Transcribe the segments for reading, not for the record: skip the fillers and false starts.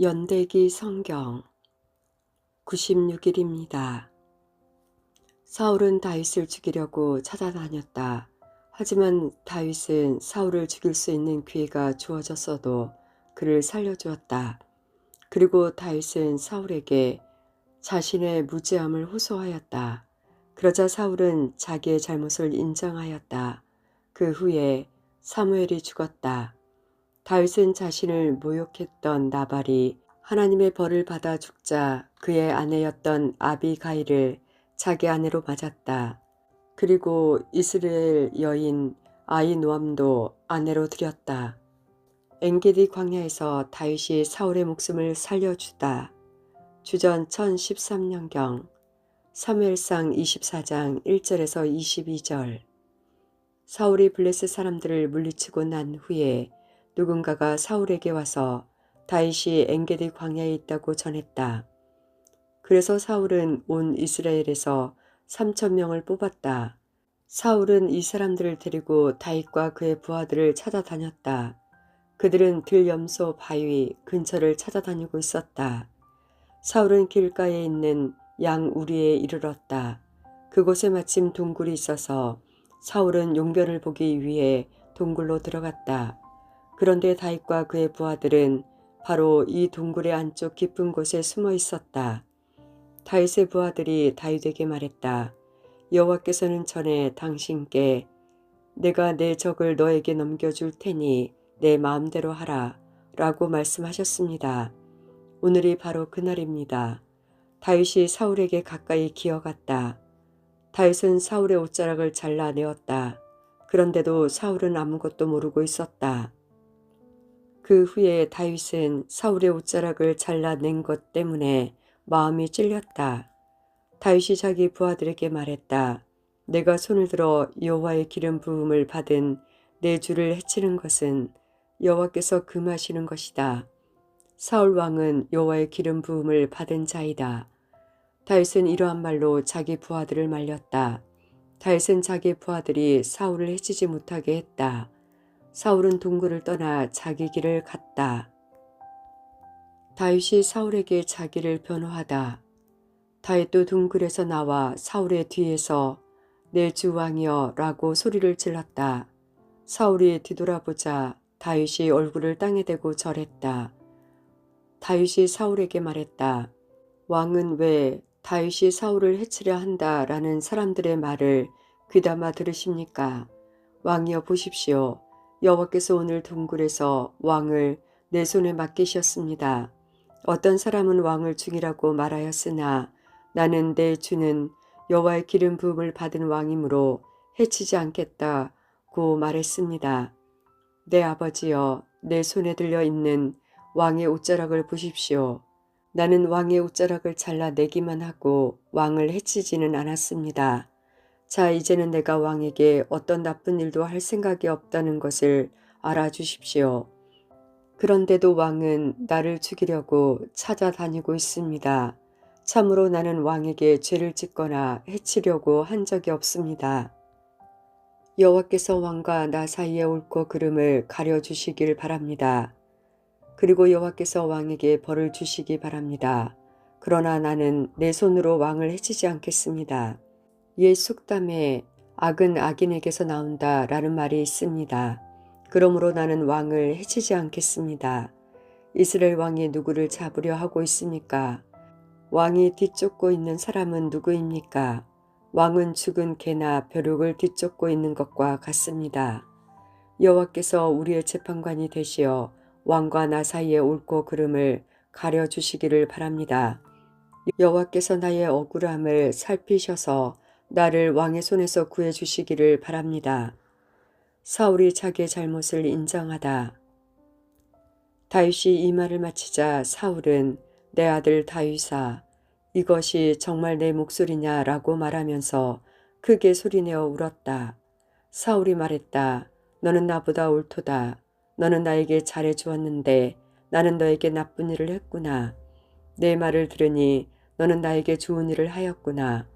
연대기 성경 96일입니다. 사울은 다윗을 죽이려고 찾아다녔다. 하지만 다윗은 사울을 죽일 수 있는 기회가 주어졌어도 그를 살려주었다. 그리고 다윗은 사울에게 자신의 무죄함을 호소하였다. 그러자 사울은 자기의 잘못을 인정하였다. 그 후에 사무엘이 죽었다. 다윗은 자신을 모욕했던 나발이 하나님의 벌을 받아 죽자 그의 아내였던 아비가일을 자기 아내로 맞았다. 그리고 이스라엘 여인 아히노암도 아내로 들였다. 엔게디 광야에서 다윗이 사울의 목숨을 살려주다. 주전 1013년경 사무엘상 24장 1절에서 22절. 사울이 블레셋 사람들을 물리치고 난 후에 누군가가 사울에게 와서 다윗이 엔게디 광야에 있다고 전했다. 그래서 사울은 온 이스라엘에서 3,000명을 뽑았다. 사울은 이 사람들을 데리고 다윗과 그의 부하들을 찾아다녔다. 그들은 들염소 바위 근처를 찾아다니고 있었다. 사울은 길가에 있는 양 우리에 이르렀다. 그곳에 마침 동굴이 있어서 사울은 용변을 보기 위해 동굴로 들어갔다. 그런데 다윗과 그의 부하들은 바로 이 동굴의 안쪽 깊은 곳에 숨어 있었다. 다윗의 부하들이 다윗에게 말했다. 여호와께서는 전에 당신께 내가 내 적을 너에게 넘겨줄 테니 내 마음대로 하라 라고 말씀하셨습니다. 오늘이 바로 그날입니다. 다윗이 사울에게 가까이 기어갔다. 다윗은 사울의 옷자락을 잘라내었다. 그런데도 사울은 아무것도 모르고 있었다. 그 후에 다윗은 사울의 옷자락을 잘라낸 것 때문에 마음이 찔렸다. 다윗이 자기 부하들에게 말했다. 내가 손을 들어 여호와의 기름 부음을 받은 내 주를 해치는 것은 여호와께서 금하시는 것이다. 사울 왕은 여호와의 기름 부음을 받은 자이다. 다윗은 이러한 말로 자기 부하들을 말렸다. 다윗은 자기 부하들이 사울을 해치지 못하게 했다. 사울은 동굴을 떠나 자기 길을 갔다. 다윗이 사울에게 자기를 변호하다. 다윗도 동굴에서 나와 사울의 뒤에서 내 주 왕이여 라고 소리를 질렀다. 사울이 뒤돌아보자 다윗이 얼굴을 땅에 대고 절했다. 다윗이 사울에게 말했다. 왕은 왜 다윗이 사울을 해치려 한다라는 사람들의 말을 귀담아 들으십니까? 왕이여 보십시오. 여호와께서 오늘 동굴에서 왕을 내 손에 맡기셨습니다. 어떤 사람은 왕을 죽이라고 말하였으나 나는 내 주는 여호와의 기름 부음을 받은 왕이므로 해치지 않겠다고 말했습니다. 내 아버지여 내 손에 들려 있는 왕의 옷자락을 보십시오. 나는 왕의 옷자락을 잘라내기만 하고 왕을 해치지는 않았습니다. 자, 이제는 내가 왕에게 어떤 나쁜 일도 할 생각이 없다는 것을 알아주십시오. 그런데도 왕은 나를 죽이려고 찾아다니고 있습니다. 참으로 나는 왕에게 죄를 짓거나 해치려고 한 적이 없습니다. 여호와께서 왕과 나 사이의 옳고 그름을 가려주시길 바랍니다. 그리고 여호와께서 왕에게 벌을 주시기 바랍니다. 그러나 나는 내 손으로 왕을 해치지 않겠습니다. 옛 속담에 악은 악인에게서 나온다 라는 말이 있습니다. 그러므로 나는 왕을 해치지 않겠습니다. 이스라엘 왕이 누구를 잡으려 하고 있습니까? 왕이 뒤쫓고 있는 사람은 누구입니까? 왕은 죽은 개나 벼룩을 뒤쫓고 있는 것과 같습니다. 여호와께서 우리의 재판관이 되시어 왕과 나 사이의 옳고 그름을 가려주시기를 바랍니다. 여호와께서 나의 억울함을 살피셔서 나를 왕의 손에서 구해주시기를 바랍니다. 사울이 자기의 잘못을 인정하다. 다윗이 이 말을 마치자 사울은 내 아들 다윗아 이것이 정말 내 목소리냐 라고 말하면서 크게 소리내어 울었다. 사울이 말했다. 너는 나보다 옳도다. 너는 나에게 잘해 주었는데 나는 너에게 나쁜 일을 했구나. 내 말을 들으니 너는 나에게 좋은 일을 하였구나.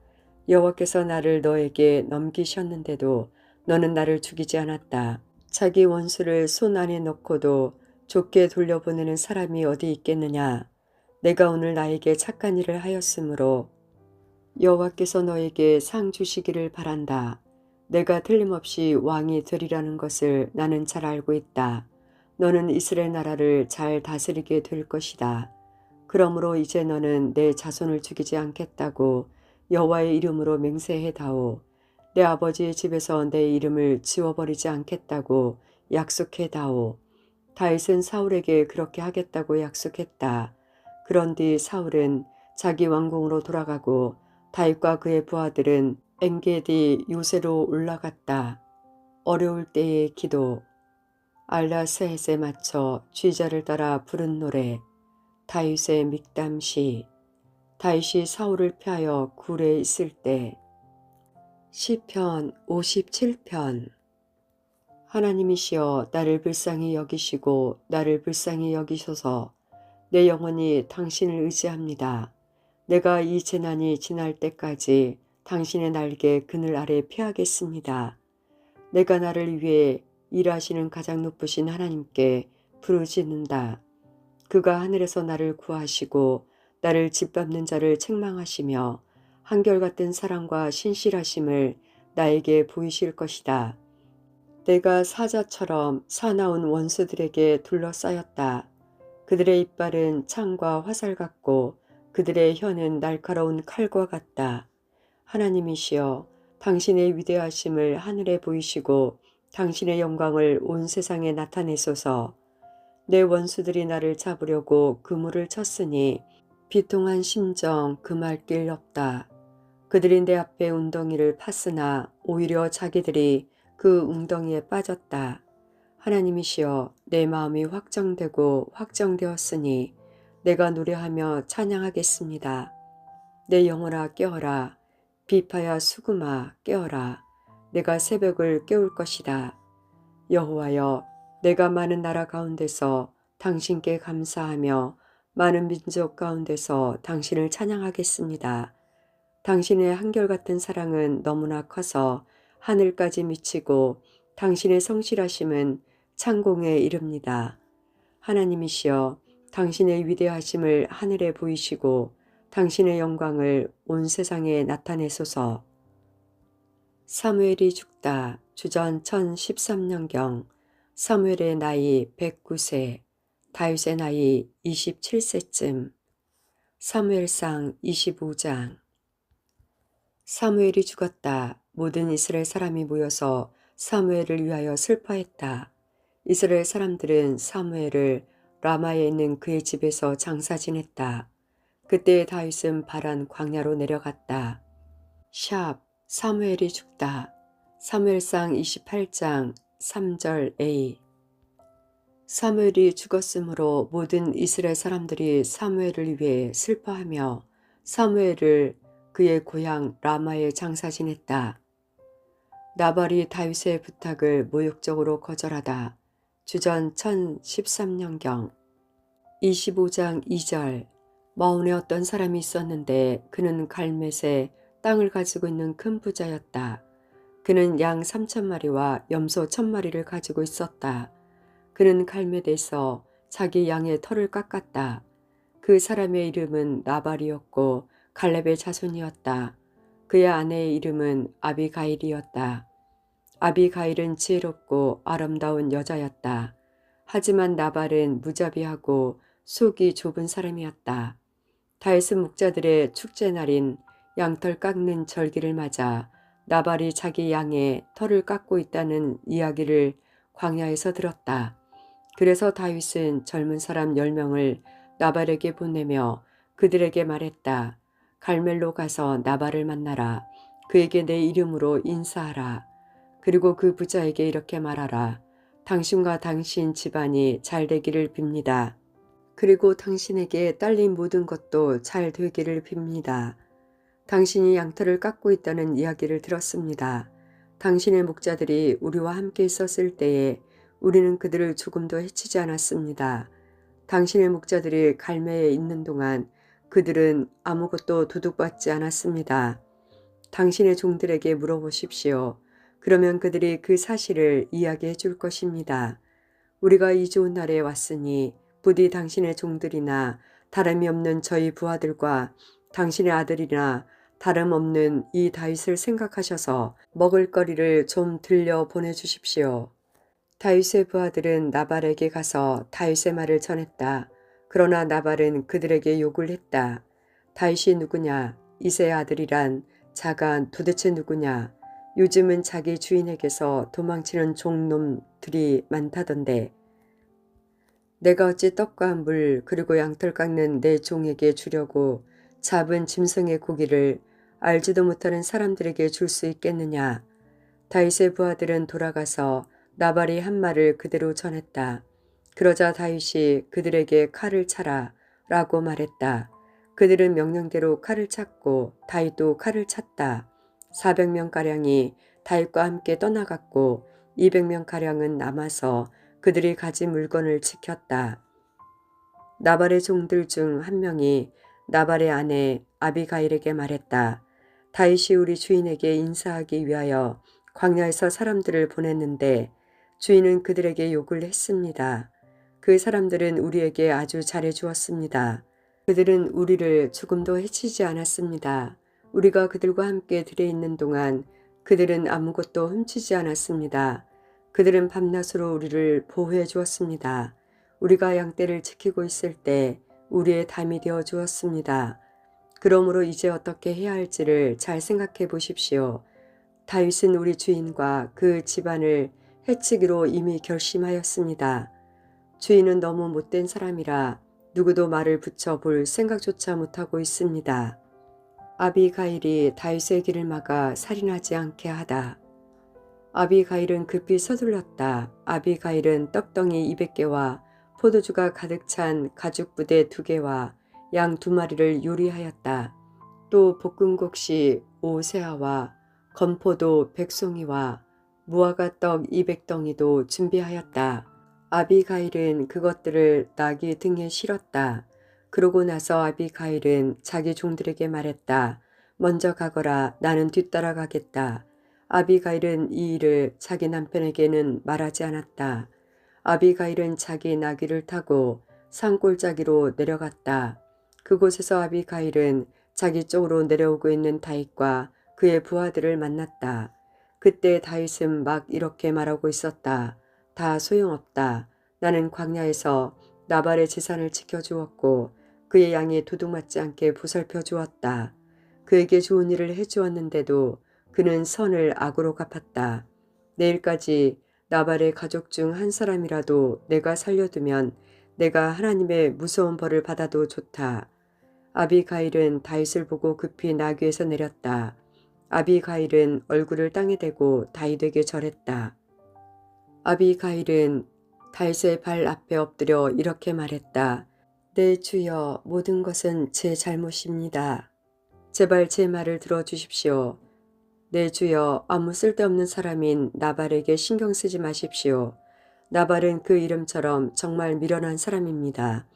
여호와께서 나를 너에게 넘기셨는데도 너는 나를 죽이지 않았다. 자기 원수를 손 안에 넣고도 좁게 돌려보내는 사람이 어디 있겠느냐. 내가 오늘 나에게 착한 일을 하였으므로 여호와께서 너에게 상 주시기를 바란다. 내가 틀림없이 왕이 되리라는 것을 나는 잘 알고 있다. 너는 이스라엘 나라를 잘 다스리게 될 것이다. 그러므로 이제 너는 내 자손을 죽이지 않겠다고 여호와의 이름으로 맹세해다오. 내 아버지의 집에서 내 이름을 지워버리지 않겠다고 약속해다오. 다윗은 사울에게 그렇게 하겠다고 약속했다. 그런 뒤 사울은 자기 왕궁으로 돌아가고 다윗과 그의 부하들은 엔게디 요새로 올라갔다. 어려울 때의 기도. 알라스헷에 맞춰 쥐자를 따라 부른 노래. 다윗의 믹담시. 다윗이 사울을 피하여 굴에 있을 때. 시편 57편. 하나님이시여 나를 불쌍히 여기시고 나를 불쌍히 여기소서. 내 영혼이 당신을 의지합니다. 내가 이 재난이 지날 때까지 당신의 날개 그늘 아래 피하겠습니다. 내가 나를 위해 일하시는 가장 높으신 하나님께 부르짖는다. 그가 하늘에서 나를 구하시고 나를 짓밟는 자를 책망하시며 한결같은 사랑과 신실하심을 나에게 보이실 것이다. 내가 사자처럼 사나운 원수들에게 둘러싸였다. 그들의 이빨은 창과 화살 같고 그들의 혀는 날카로운 칼과 같다. 하나님이시여 당신의 위대하심을 하늘에 보이시고 당신의 영광을 온 세상에 나타내소서. 내 원수들이 나를 잡으려고 그물을 쳤으니 비통한 심정 금할 길 없다. 그들이 내 앞에 웅덩이를 팠으나 오히려 자기들이 그 웅덩이에 빠졌다. 하나님이시여 내 마음이 확정되고 확정되었으니 내가 노래하며 찬양하겠습니다. 내 영혼아 깨어라. 비파야 수금아 깨어라. 내가 새벽을 깨울 것이다. 여호와여 내가 많은 나라 가운데서 당신께 감사하며 많은 민족 가운데서 당신을 찬양하겠습니다. 당신의 한결같은 사랑은 너무나 커서 하늘까지 미치고 당신의 성실하심은 창공에 이릅니다. 하나님이시여 당신의 위대하심을 하늘에 보이시고 당신의 영광을 온 세상에 나타내소서. 사무엘이 죽다. 주전 1013년경. 사무엘의 나이 109세, 다윗의 나이 27세쯤. 사무엘상 25장. 사무엘이 죽었다. 모든 이스라엘 사람이 모여서 사무엘을 위하여 슬퍼했다. 이스라엘 사람들은 사무엘을 라마에 있는 그의 집에서 장사 지냈다. 그때 다윗은 바란 광야로 내려갔다. 샵 사무엘이 죽다. 사무엘상 28장 3절 A. 사무엘이 죽었으므로 모든 이스라엘 사람들이 사무엘을 위해 슬퍼하며 사무엘을 그의 고향 라마에 장사 지냈다. 나발이 다윗의 부탁을 모욕적으로 거절하다. 주전 1013년경. 25장 2절. 마온에 어떤 사람이 있었는데 그는 갈мет에 땅을 가지고 있는 큰 부자였다. 그는 양 3,000마리와 염소 1,000마리를 가지고 있었다. 그는 갈мет에서 자기 양의 털을 깎았다. 그 사람의 이름은 나발이었고 갈렙의 자손이었다. 그의 아내의 이름은 아비가일이었다. 아비가일은 지혜롭고 아름다운 여자였다. 하지만 나발은 무자비하고 속이 좁은 사람이었다. 다윗은 목자들의 축제날인 양털 깎는 절기를 맞아 나발이 자기 양의 털을 깎고 있다는 이야기를 광야에서 들었다. 그래서 다윗은 젊은 사람 10명을 나발에게 보내며 그들에게 말했다. 갈멜로 가서 나발을 만나라. 그에게 내 이름으로 인사하라. 그리고 그 부자에게 이렇게 말하라. 당신과 당신 집안이 잘 되기를 빕니다. 그리고 당신에게 딸린 모든 것도 잘 되기를 빕니다. 당신이 양털을 깎고 있다는 이야기를 들었습니다. 당신의 목자들이 우리와 함께 있었을 때에 우리는 그들을 조금도 해치지 않았습니다. 당신의 목자들이 갈매에 있는 동안 그들은 아무것도 도둑받지 않았습니다. 당신의 종들에게 물어보십시오. 그러면 그들이 그 사실을 이야기해 줄 것입니다. 우리가 이 좋은 날에 왔으니 부디 당신의 종들이나 다름이 없는 저희 부하들과 당신의 아들이나 다름없는 이 다윗을 생각하셔서 먹을거리를 좀 들려 보내주십시오. 다윗의 부하들은 나발에게 가서 다윗의 말을 전했다. 그러나 나발은 그들에게 욕을 했다. 다윗이 누구냐? 이새의 아들이란 자가 도대체 누구냐? 요즘은 자기 주인에게서 도망치는 종놈들이 많다던데. 내가 어찌 떡과 물 그리고 양털 깎는 내 종에게 주려고 잡은 짐승의 고기를 알지도 못하는 사람들에게 줄 수 있겠느냐. 다윗의 부하들은 돌아가서 나발이 한 말을 그대로 전했다. 그러자 다윗이 그들에게 칼을 차라 라고 말했다. 그들은 명령대로 칼을 찼고 다윗도 칼을 찼다. 400명가량이 다윗과 함께 떠나갔고 200명가량은 남아서 그들이 가진 물건을 지켰다. 나발의 종들 중 한 명이 나발의 아내 아비가일에게 말했다. 다윗이 우리 주인에게 인사하기 위하여 광야에서 사람들을 보냈는데 주인은 그들에게 욕을 했습니다. 그 사람들은 우리에게 아주 잘해 주었습니다. 그들은 우리를 조금도 해치지 않았습니다. 우리가 그들과 함께 들에 있는 동안 그들은 아무것도 훔치지 않았습니다. 그들은 밤낮으로 우리를 보호해 주었습니다. 우리가 양떼를 지키고 있을 때 우리의 담이 되어 주었습니다. 그러므로 이제 어떻게 해야 할지를 잘 생각해 보십시오. 다윗은 우리 주인과 그 집안을 해치기로 이미 결심하였습니다. 주인은 너무 못된 사람이라 누구도 말을 붙여볼 생각조차 못하고 있습니다. 아비가일이 다윗의 길을 막아 살인하지 않게 하다. 아비가일은 급히 서둘렀다. 아비가일은 떡덩이 200개와 포도주가 가득 찬 가죽 부대 2개와 양 2마리를 요리하였다. 또 볶음국시 5세아와 건포도 100송이와 무화과 떡 200덩이도 준비하였다. 아비가일은 그것들을 나귀 등에 실었다. 그러고 나서 아비가일은 자기 종들에게 말했다. 먼저 가거라. 나는 뒤따라 가겠다. 아비가일은 이 일을 자기 남편에게는 말하지 않았다. 아비가일은 자기 나귀를 타고 산골짜기로 내려갔다. 그곳에서 아비가일은 자기 쪽으로 내려오고 있는 다윗과 그의 부하들을 만났다. 그때 다윗은 막 이렇게 말하고 있었다. 다 소용없다. 나는 광야에서 나발의 재산을 지켜주었고 그의 양이 도둑맞지 않게 보살펴 주었다. 그에게 좋은 일을 해주었는데도 그는 선을 악으로 갚았다. 내일까지 나발의 가족 중 한 사람이라도 내가 살려두면 내가 하나님의 무서운 벌을 받아도 좋다. 아비가일은 다윗을 보고 급히 나귀에서 내렸다. 아비가일은 얼굴을 땅에 대고 다윗에게 절했다. 아비가일은 다윗의 발 앞에 엎드려 이렇게 말했다. 내 주여, 모든 것은 제 잘못입니다. 제발 제 말을 들어주십시오. 내 주여, 아무 쓸데없는 사람인 나발에게 신경 쓰지 마십시오. 나발은 그 이름처럼 정말 미련한 사람입니다.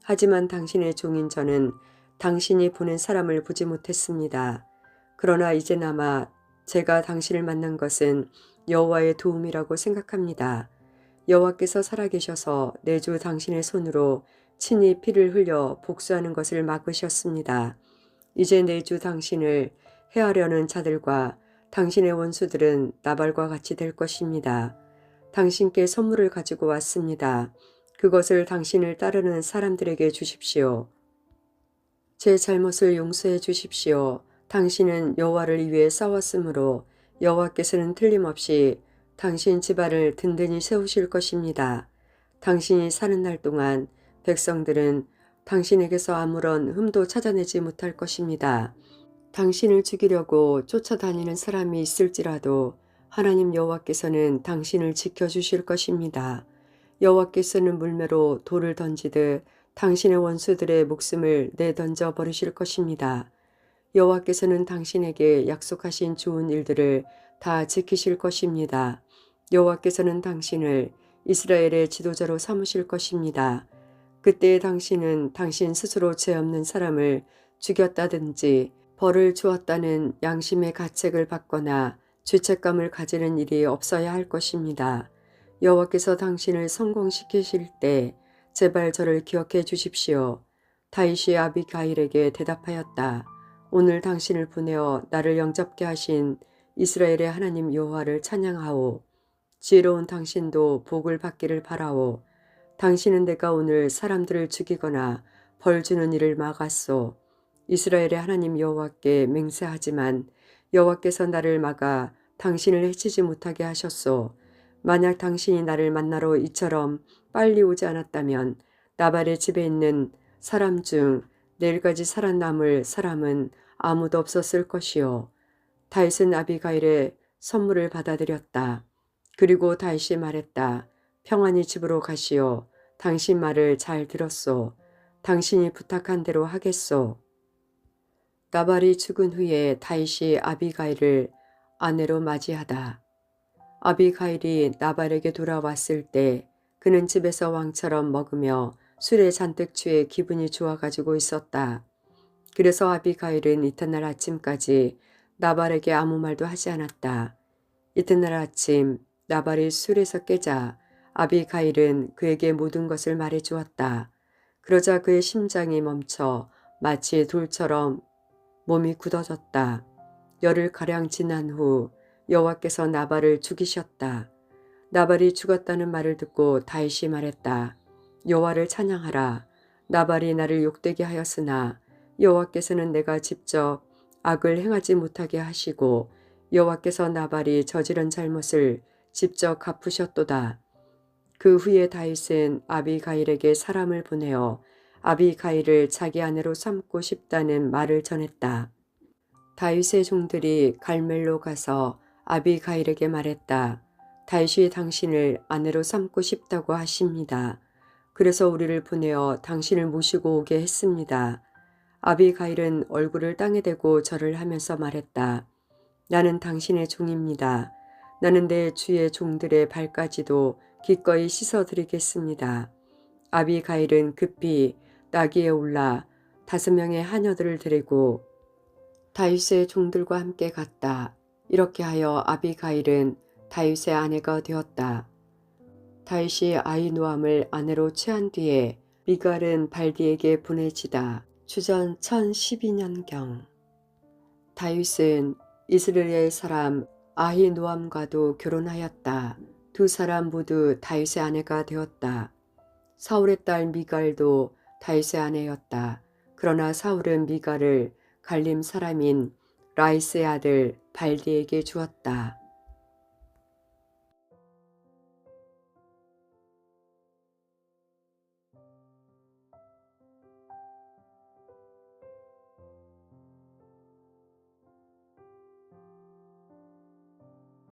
하지만 당신의 종인 저는 당신이 보낸 사람을 보지 못했습니다. 그러나 이제나마 제가 당신을 만난 것은 여호와의 도움이라고 생각합니다. 여호와께서 살아계셔서 내 주 당신의 손으로 친히 피를 흘려 복수하는 것을 막으셨습니다. 이제 내 주 당신을 해하려는 자들과 당신의 원수들은 나발과 같이 될 것입니다. 당신께 선물을 가지고 왔습니다. 그것을 당신을 따르는 사람들에게 주십시오. 제 잘못을 용서해 주십시오. 당신은 여호와를 위해 싸웠으므로 여호와께서는 틀림없이 당신 집안을 든든히 세우실 것입니다. 당신이 사는 날 동안 백성들은 당신에게서 아무런 흠도 찾아내지 못할 것입니다. 당신을 죽이려고 쫓아다니는 사람이 있을지라도 하나님 여호와께서는 당신을 지켜주실 것입니다. 여호와께서는 물매로 돌을 던지듯 당신의 원수들의 목숨을 내던져 버리실 것입니다. 여호와께서는 당신에게 약속하신 좋은 일들을 다 지키실 것입니다. 여호와께서는 당신을 이스라엘의 지도자로 삼으실 것입니다. 그때 당신은 당신 스스로 죄 없는 사람을 죽였다든지 벌을 주었다는 양심의 가책을 받거나 죄책감을 가지는 일이 없어야 할 것입니다. 여호와께서 당신을 성공시키실 때 제발 저를 기억해 주십시오. 다윗이 아비가일에게 대답하였다. 오늘 당신을 보내어 나를 영접게 하신 이스라엘의 하나님 여호와를 찬양하오. 지혜로운 당신도 복을 받기를 바라오. 당신은 내가 오늘 사람들을 죽이거나 벌 주는 일을 막았소. 이스라엘의 하나님 여호와께 맹세하지만 여호와께서 나를 막아 당신을 해치지 못하게 하셨소. 만약 당신이 나를 만나러 이처럼 빨리 오지 않았다면 나발의 집에 있는 사람 중 내일까지 살아남을 사람은 아무도 없었을 것이요. 다윗은 아비가일의 선물을 받아들였다. 그리고 다윗이 말했다. 평안히 집으로 가시오. 당신 말을 잘 들었소. 당신이 부탁한 대로 하겠소. 나발이 죽은 후에 다윗이 아비가일을 아내로 맞이하다. 아비가일이 나발에게 돌아왔을 때 그는 집에서 왕처럼 먹으며 술에 잔뜩 취해 기분이 좋아가지고 있었다. 그래서 아비가일은 이튿날 아침까지 나발에게 아무 말도 하지 않았다. 이튿날 아침 나발이 술에서 깨자 아비가일은 그에게 모든 것을 말해 주었다. 그러자 그의 심장이 멈춰 마치 돌처럼 몸이 굳어졌다. 열흘가량 지난 후 여호와께서 나발을 죽이셨다. 나발이 죽었다는 말을 듣고 다윗이 말했다. 여호와를 찬양하라. 나발이 나를 욕되게 하였으나 여호와께서는 내가 직접 악을 행하지 못하게 하시고 여호와께서 나발이 저지른 잘못을 직접 갚으셨도다. 그 후에 다윗은 아비가일에게 사람을 보내어 아비가일을 자기 아내로 삼고 싶다는 말을 전했다. 다윗의 종들이 갈멜로 가서 아비가일에게 말했다. 다윗이 당신을 아내로 삼고 싶다고 하십니다. 그래서 우리를 보내어 당신을 모시고 오게 했습니다. 아비가일은 얼굴을 땅에 대고 절을 하면서 말했다. 나는 당신의 종입니다. 나는 내 주의 종들의 발까지도 기꺼이 씻어드리겠습니다. 아비가일은 급히 나귀에 올라 5명의 하녀들을 데리고 다윗의 종들과 함께 갔다. 이렇게 하여 아비가일은 다윗의 아내가 되었다. 다윗이 아히노암을 아내로 취한 뒤에 미갈은 발디에게 보내지다. 주전 1012년경 다윗은 이스라엘 사람 아히노암과도 결혼하였다. 두 사람 모두 다윗의 아내가 되었다. 사울의 딸 미갈도 다윗의 아내였다. 그러나 사울은 미갈을 갈림 사람인 라이스의 아들 발디에게 주었다.